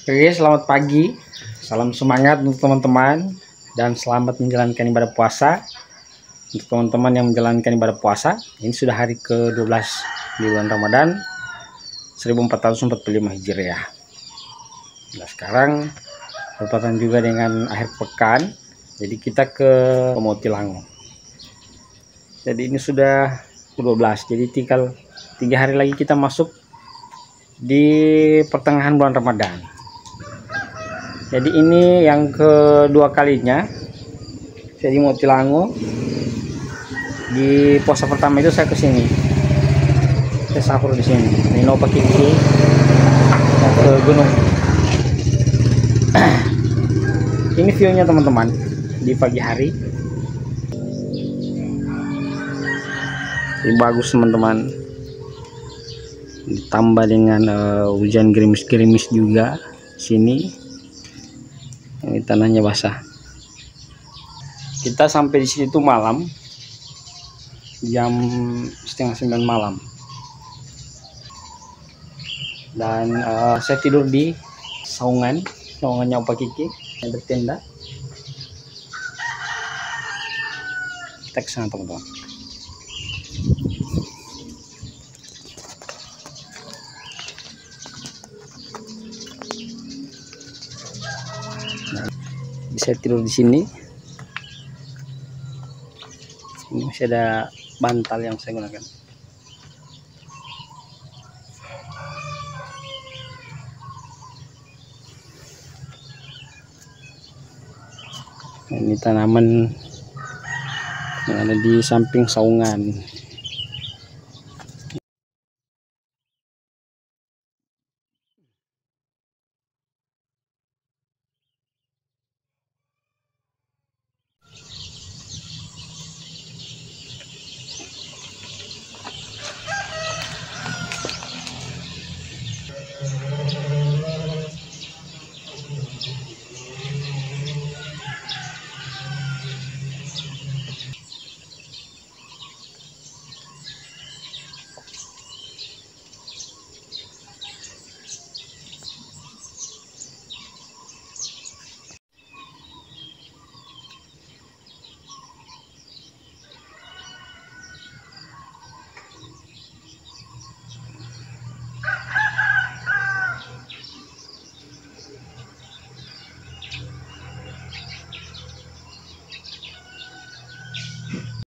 Oke, selamat pagi. Salam semangat untuk teman-teman dan selamat menjalankan ibadah puasa. Untuk teman-teman yang menjalankan ibadah puasa, ini sudah hari ke-12 di bulan Ramadan 1445 Hijriah. Nah, sekarang bertepatan juga dengan akhir pekan. Jadi kita ke Motilango. Jadi ini sudah ke-12. Jadi tinggal 3 hari lagi kita masuk di pertengahan bulan Ramadan. Jadi ini yang kedua kalinya saya di Motilango. Di puasa pertama itu saya ke sini, saya sahur di sini, Nino Pakiki ke gunung. Ini view-nya teman-teman di pagi hari. Ini bagus teman-teman. Ditambah dengan hujan gerimis-gerimis juga sini. Ini tanahnya basah. Kita sampai di situ malam, jam 8:30 malam. Dan saya tidur di saungannya Opa Kiki yang bertenda. Kita ke sana teman-teman. Saya tidur di sini. Ini masih ada bantal yang saya gunakan. Ini tanaman yang ada di samping saungan.